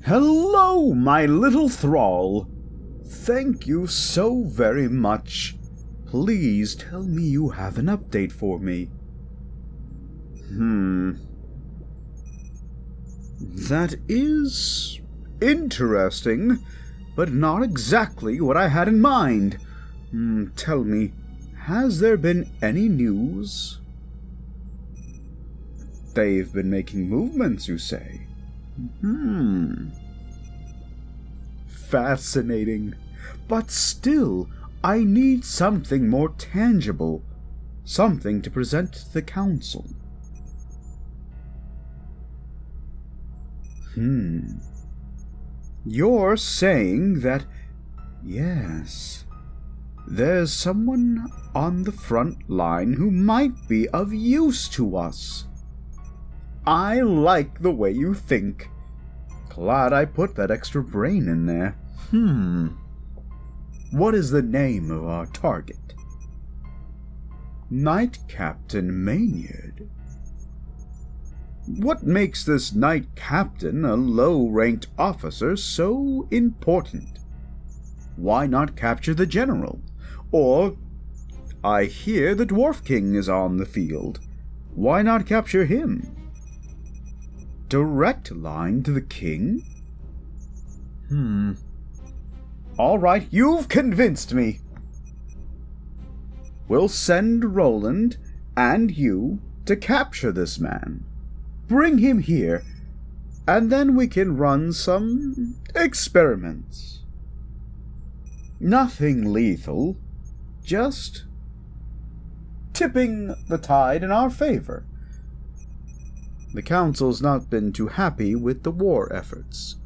Hello, my little thrall. Thank you so very much. Please tell me you have an update for me. That is interesting, but not exactly what I had in mind. Tell me, has there been any news? They've been making movements, you say? Fascinating. But still, I need something more tangible. Something to present to the council. You're saying that, yes, there's someone on the front line who might be of use to us. I like the way you think. Glad I put that extra brain in there. What is the name of our target? Knight Captain Maynard. What makes this Knight Captain, a low-ranked officer, so important? Why not capture the General? Or, I hear the Dwarf King is on the field. Why not capture him? Direct line to the King? All right, you've convinced me. We'll send Roland and you to capture this man. Bring him here, and then we can run some experiments. Nothing lethal, just tipping the tide in our favor. The Council's not been too happy with the war efforts,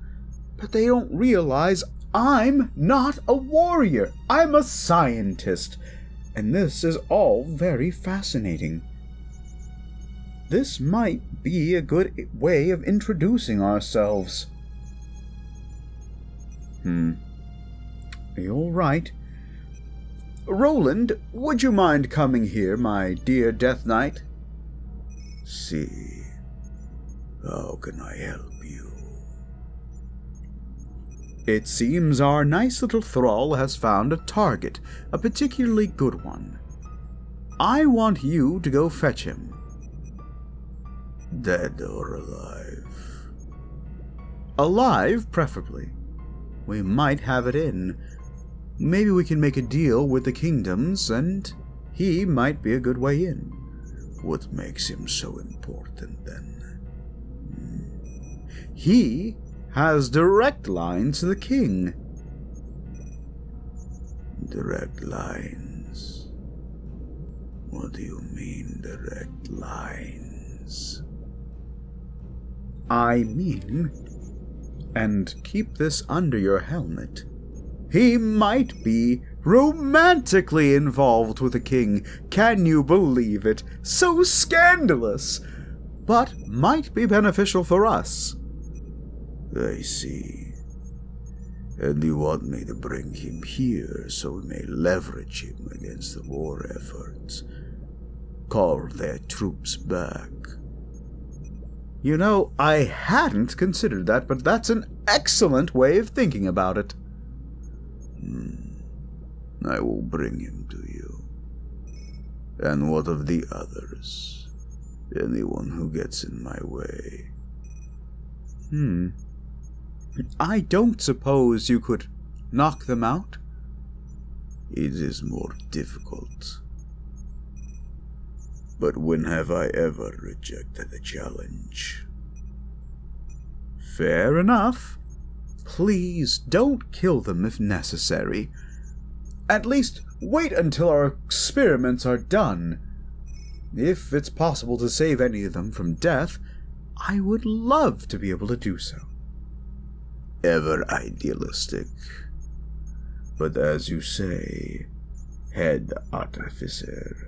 but they don't realize I'm not a warrior. I'm a scientist, and this is all very fascinating. This might be a good way of introducing ourselves. You're right. Roland, would you mind coming here, my dear Death Knight? See, how can I help you? It seems our nice little thrall has found a target, a particularly good one. I want you to go fetch him. Dead or alive? Alive, preferably. We might have it in. Maybe we can make a deal with the kingdoms, and he might be a good way in. What makes him so important, then? He has direct lines to the king. Direct lines? What do you mean, direct lines? I mean, and keep this under your helmet, he might be romantically involved with the king. Can you believe it? So scandalous! But might be beneficial for us. I see. And you want me to bring him here so we may leverage him against the war efforts? Call their troops back? You know, I hadn't considered that, but that's an excellent way of thinking about it. I will bring him to you. And what of the others? Anyone who gets in my way? I don't suppose you could knock them out? It is more difficult. But when have I ever rejected a challenge? Fair enough. Please don't kill them if necessary. At least wait until our experiments are done. If it's possible to save any of them from death, I would love to be able to do so. Ever idealistic. But as you say, head artificer.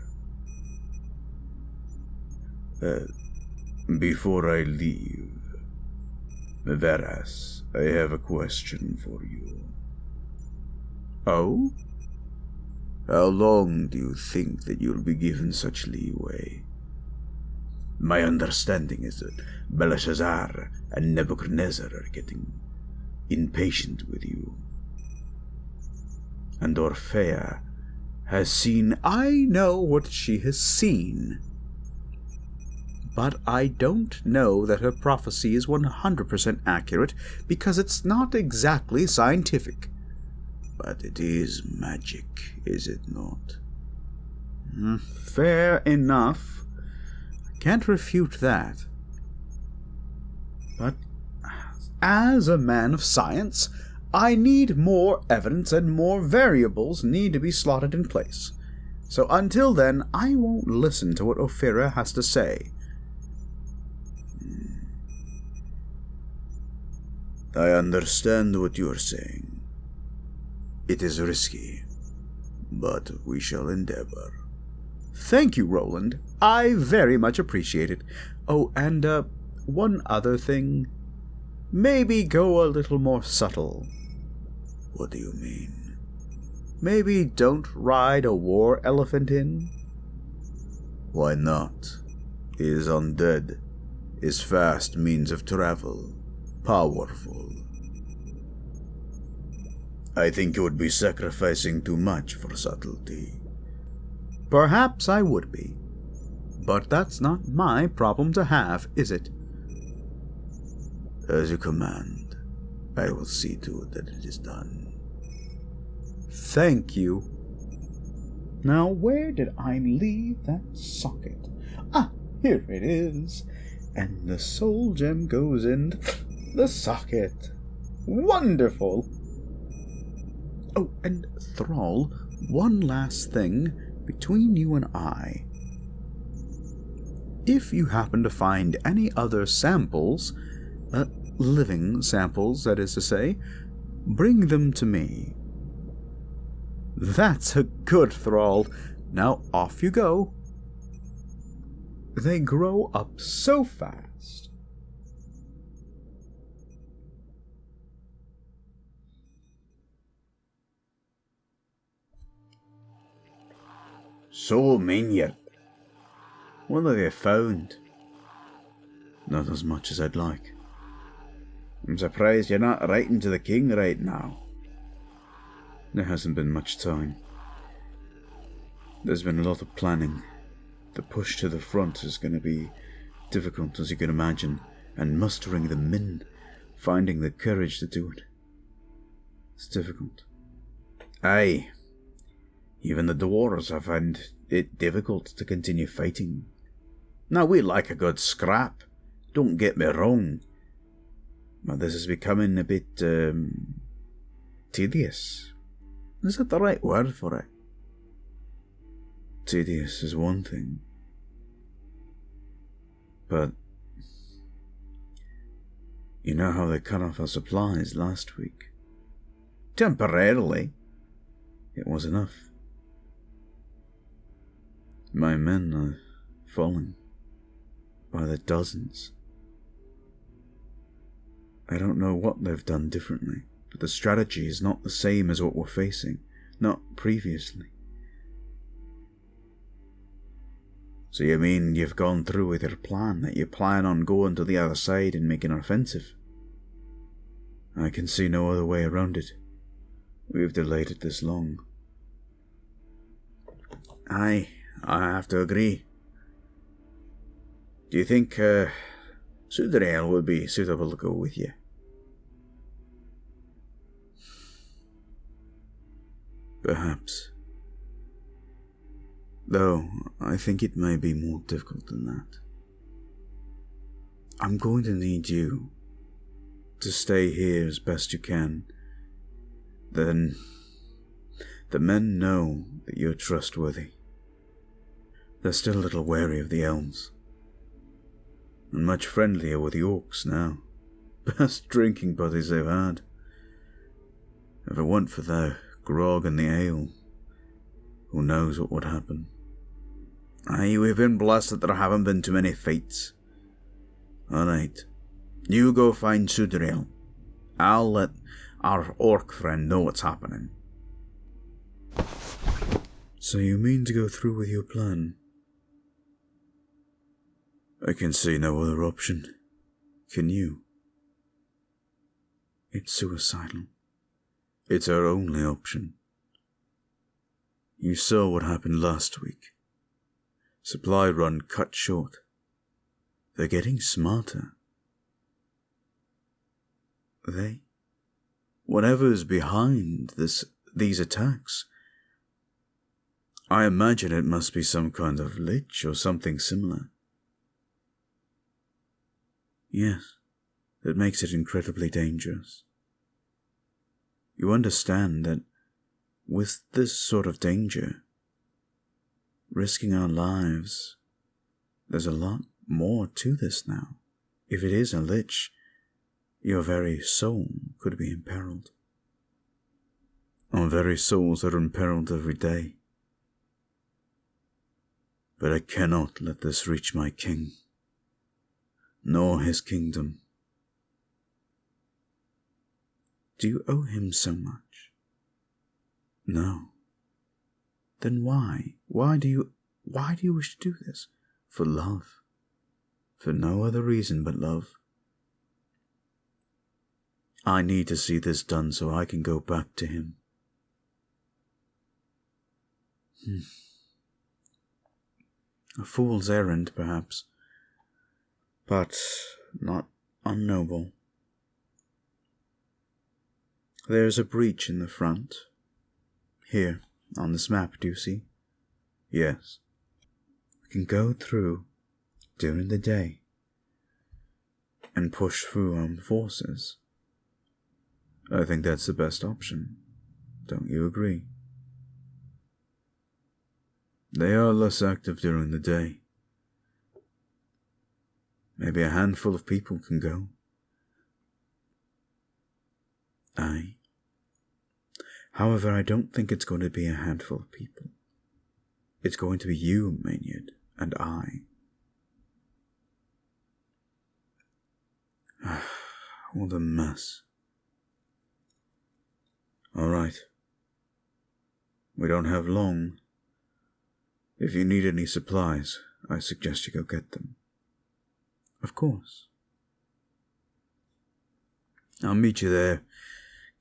Before I leave, Mevras, I have a question for you. Oh? How long do you think that you'll be given such leeway? My understanding is that Belshazzar and Nebuchadnezzar are getting impatient with you. And Orphea has seen... I know what she has seen. But I don't know that her prophecy is 100% accurate, because it's not exactly scientific. But it is magic, is it not? Fair enough. I can't refute that. But as a man of science, I need more evidence, and more variables need to be slotted in place. So until then, I won't listen to what Ophira has to say. I understand what you are saying. It is risky, but we shall endeavor. Thank you, Roland. I very much appreciate it. Oh, and one other thing. Maybe go a little more subtle. What do you mean? Maybe don't ride a war elephant in? Why not? He is undead. His fast means of travel. Powerful. I think you would be sacrificing too much for subtlety. Perhaps I would be. But that's not my problem to have, is it? As you command. I will see to it that it is done. Thank you. Now, where did I leave that socket? Ah, here it is. And the soul gem goes in the socket. Wonderful! Oh, and Thrall, one last thing between you and I. If you happen to find any other samples, living samples, that is to say, bring them to me. That's a good Thrall. Now off you go. They grow up so fast. So, Minion, what have you found? Not as much as I'd like. I'm surprised you're not writing to the king right now. There hasn't been much time. There's been a lot of planning. The push to the front is going to be difficult, as you can imagine, and mustering the men, finding the courage to do it. It's difficult. Aye. Even the dwarves have found it difficult to continue fighting. Now, we like a good scrap, don't get me wrong, but this is becoming a bit, tedious. Is that the right word for it? Tedious is one thing. But you know how they cut off our supplies last week? Temporarily. It was enough. My men are falling by the dozens. I don't know what they've done differently, but the strategy is not the same as what we're facing, not previously. So you mean you've gone through with your plan, that you plan on going to the other side and making an offensive? I can see no other way around it. We've delayed it this long. Aye, I have to agree. Do you think Sudyral would be suitable to go with you? Perhaps. Though, I think it may be more difficult than that. I'm going to need you to stay here as best you can. Then, the men know that you're trustworthy. They're still a little wary of the elves, and much friendlier with the orcs now. Best drinking buddies they've had. If it weren't for the grog and the ale, who knows what would happen. Aye, we've been blessed that there haven't been too many fights. Alright, you go find Sudyral. I'll let our orc friend know what's happening. So you mean to go through with your plan? I can see no other option. Can you? It's suicidal. It's our only option. You saw what happened last week. Supply run cut short. They're getting smarter. Whatever's behind these attacks, I imagine it must be some kind of lich or something similar. Yes, it makes it incredibly dangerous. You understand that with this sort of danger, risking our lives, there's a lot more to this now. If it is a lich, your very soul could be imperiled. Our very souls are imperiled every day. But I cannot let this reach my king, nor his kingdom. Do you owe him so much? No. Then why? Why do you wish to do this? For love. For no other reason but love. I need to see this done so I can go back to him. A fool's errand, perhaps, but not unnoble. There's a breach in the front. Here, on this map, do you see? Yes. We can go through during the day and push through armed forces. I think that's the best option. Don't you agree? They are less active during the day. Maybe a handful of people can go. Aye. However, I don't think it's going to be a handful of people. It's going to be you, Maynard, and I. What a mess. All right. We don't have long. If you need any supplies, I suggest you go get them. Of course. I'll meet you there.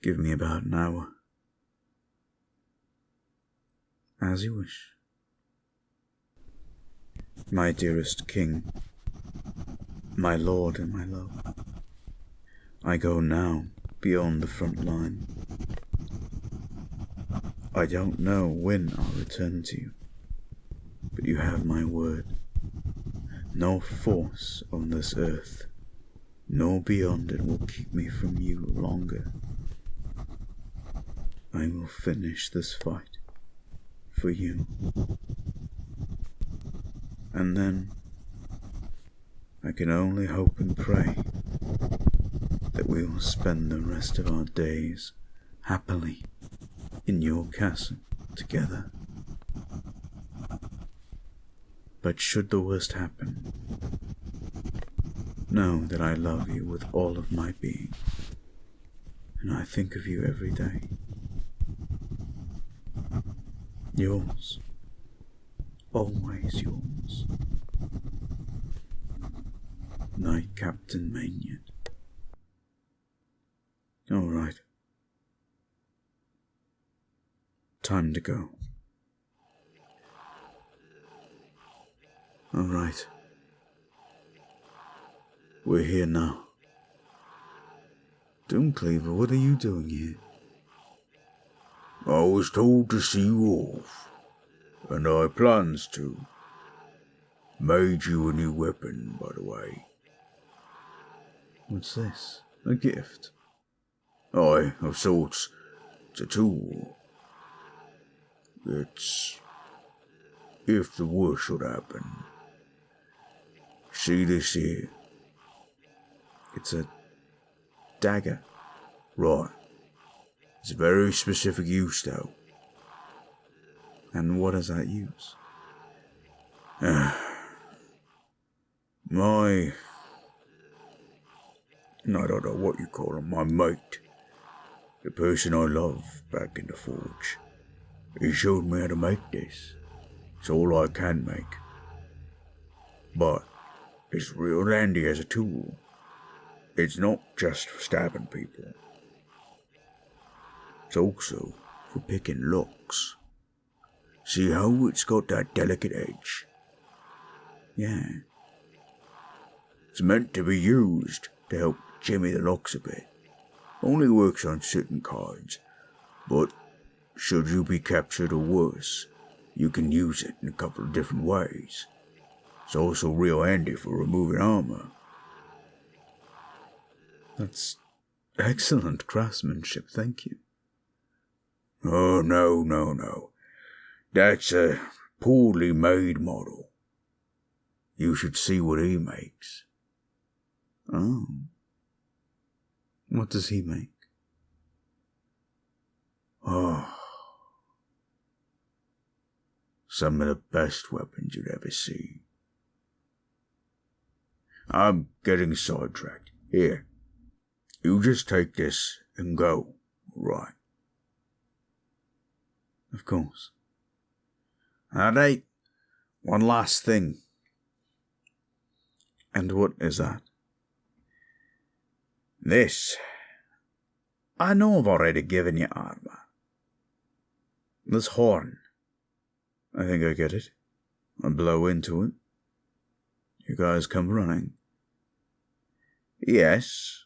Give me about an hour. As you wish. My dearest king, my lord and my love, I go now beyond the front line. I don't know when I'll return to you, but you have my word. No force on this earth, nor beyond it, will keep me from you longer. I will finish this fight for you. And then I can only hope and pray that we will spend the rest of our days happily in your castle together. But should the worst happen, know that I love you with all of my being, and I think of you every day. Yours, always yours, Knight Captain Maynard. All right. Time to go. All right. We're here now. Doomcleaver, what are you doing here? I was told to see you off, and I plans to. Made you a new weapon, by the way. What's this? A gift? Aye, of sorts. It's a tool. It's... if the worst should happen. See this here? It's a dagger. Right. It's a very specific use, though. And what does that use? I don't know what you call him, my mate. The person I love back in the forge. He showed me how to make this. It's all I can make. But it's real handy as a tool. It's not just for stabbing people. It's also for picking locks. See how it's got that delicate edge? Yeah. It's meant to be used to help jimmy the locks a bit. Only works on certain cards, but should you be captured or worse, you can use it in a couple of different ways. It's also real handy for removing armor. That's excellent craftsmanship, thank you. Oh, no. That's a poorly made model. You should see what he makes. Oh. What does he make? Oh. Some of the best weapons you'd ever see. I'm getting sidetracked. Here. You just take this and go. Right. Of course. Alright. One last thing. And what is that? This. I know I've already given you armor. This horn. I think I get it. I blow into it. You guys come running. Yes,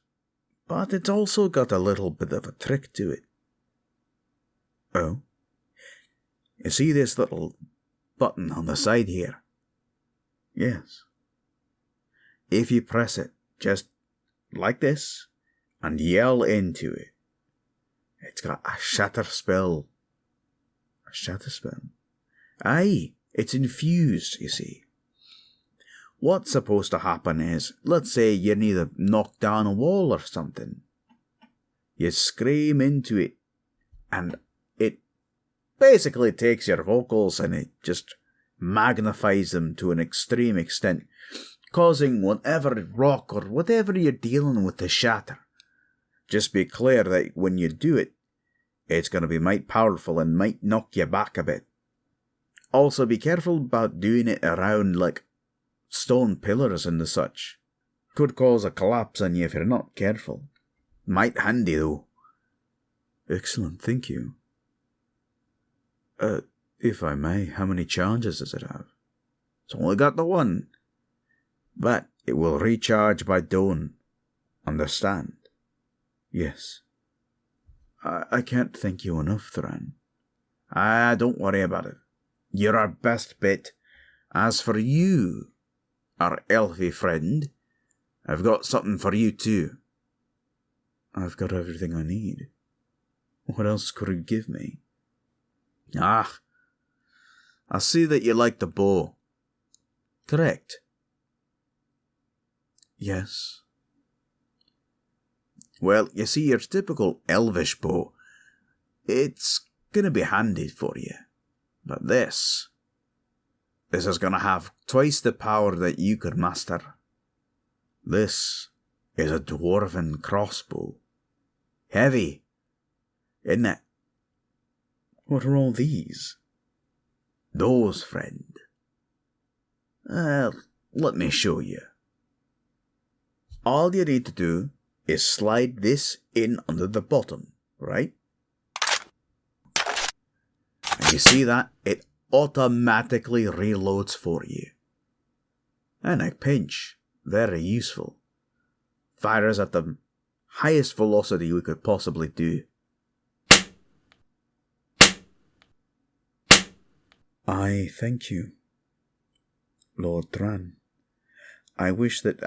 but it's also got a little bit of a trick to it. Oh? You see this little button on the side here? Yes. If you press it, just like this, and yell into it, it's got a shatter spell. A shatter spell? Aye, it's infused, you see. What's supposed to happen is, let's say you need to knock down a wall or something. You scream into it, and it basically takes your vocals and it just magnifies them to an extreme extent, causing whatever rock or whatever you're dealing with to shatter. Just be clear that when you do it, it's going to be might powerful and might knock you back a bit. Also be careful about doing it around like stone pillars and the such. Could cause a collapse on you if you're not careful. Might handy though. Excellent, thank you. If I may, how many charges does it have? It's only got the one. But it will recharge by dawn. Understand? Yes. I can't thank you enough, Thran. Don't worry about it. You're our best bet. As for you, our elfie friend, I've got something for you too. I've got everything I need. What else could you give me? I see that you like the bow. Correct? Yes. Well, you see, your typical elvish bow, it's gonna be handy for you. But this is gonna have twice the power that you could master. This is a dwarven crossbow. Heavy, isn't it? What are all these? Those, friend. Let me show you. All you need to do is slide this in under the bottom, right? And you see that? It automatically reloads for you. And a pinch. Very useful. Fires at the highest velocity we could possibly do. I thank you, Lord Thran. I wish that...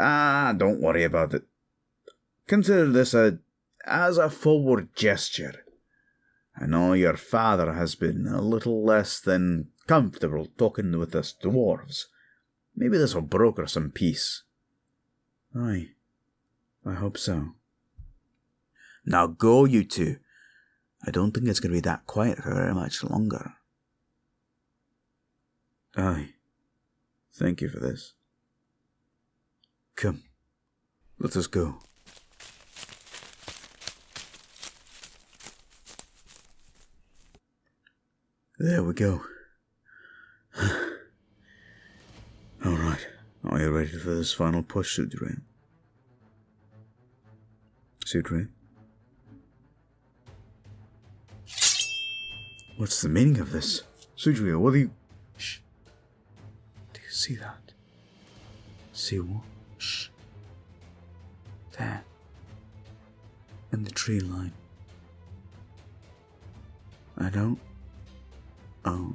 don't worry about it. Consider this as a forward gesture. I know your father has been a little less than comfortable talking with us dwarves. Maybe this will broker some peace. Aye, I hope so. Now go, you two. I don't think it's going to be that quiet for very much longer. Aye, thank you for this. Come, let us go. There we go. Alright, are you ready for this final push, Sudyral? Sudyral? What's the meaning of this? Sudyral, what are you... Shh. Do you see that? See what? Shh. There. In the tree line. I don't... Oh.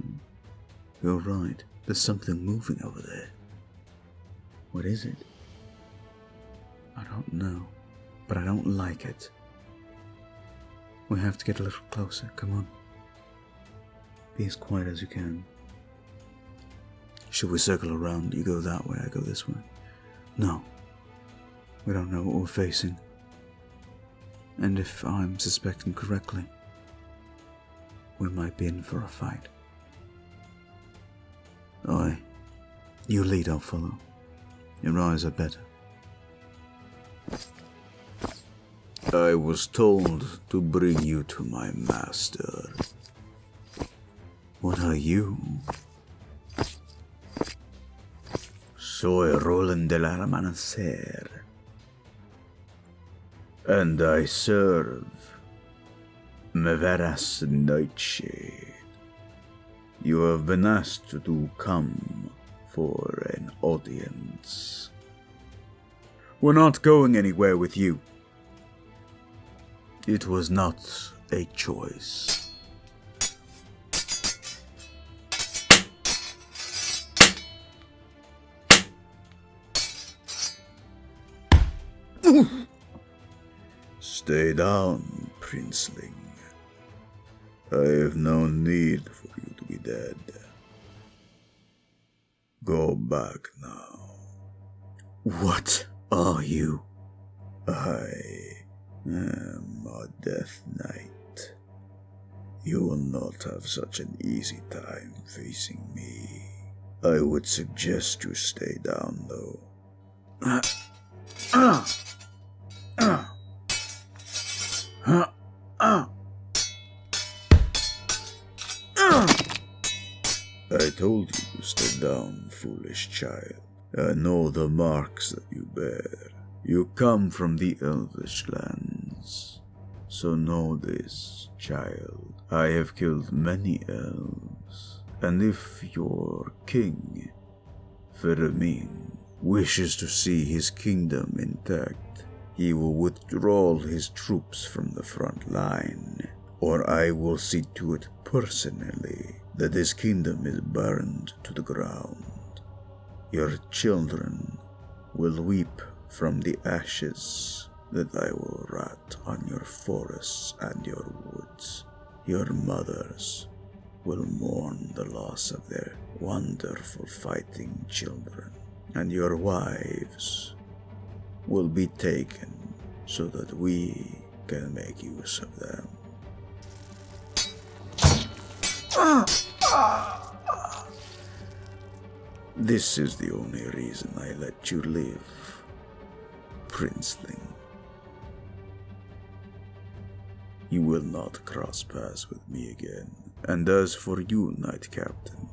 You're right. There's something moving over there. What is it? I don't know. But I don't like it. We have to get a little closer. Come on. Be as quiet as you can. Should we circle around? You go that way, I go this way. No. We don't know what we're facing. And if I'm suspecting correctly, we might be in for a fight. Aye. You lead, I'll follow. Your eyes are better. I was told to bring you to my master. What are you? Soy Roland de la Amanecer, and I serve Mevras Nightshade. You have been asked to come for an audience. We're not going anywhere with you. It was not a choice. Stay down, princeling. I have no need for you to be dead. Go back now. What are you? I am a Death Knight. You will not have such an easy time facing me. I would suggest you stay down, though. I told you to stay down, foolish child. I know the marks that you bear. You come from the Elvish lands. So know this, child. I have killed many elves. And if your king, Fermin, wishes to see his kingdom intact, he will withdraw his troops from the front line, or I will see to it personally that his kingdom is burned to the ground. Your children will weep from the ashes that I will rat on your forests and your woods. Your mothers will mourn the loss of their wonderful fighting children, and your wives will be taken so that we can make use of them. This is the only reason I let you live, princeling. You will not cross paths with me again. And as for you, Knight Captain,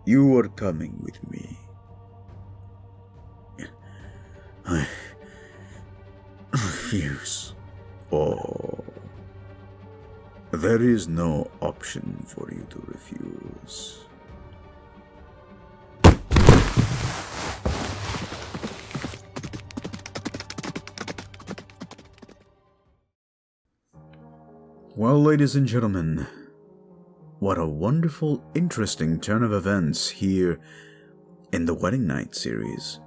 you are coming with me. I refuse. Oh, there is no option for you to refuse. Well, ladies and gentlemen, what a wonderful, interesting turn of events here in the Wedding Night series.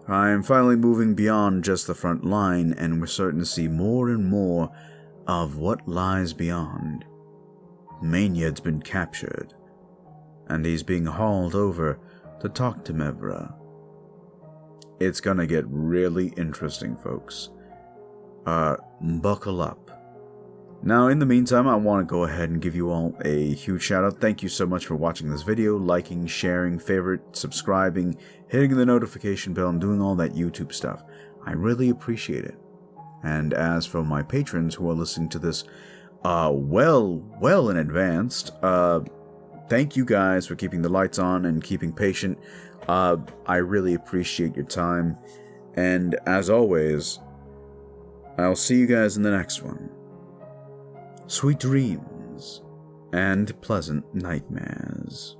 I am finally moving beyond just the front line, and we're starting to see more and more of what lies beyond. Mainyad's been captured, and he's being hauled over to talk to Mevra. It's gonna get really interesting, folks. Buckle up. Now, in the meantime, I want to go ahead and give you all a huge shout out. Thank you so much for watching this video, liking, sharing, favorite, subscribing, hitting the notification bell, and doing all that YouTube stuff. I really appreciate it. And as for my patrons who are listening to this well in advance, thank you guys for keeping the lights on and keeping patient. I really appreciate your time. And as always, I'll see you guys in the next one. Sweet dreams. dreams and pleasant nightmares.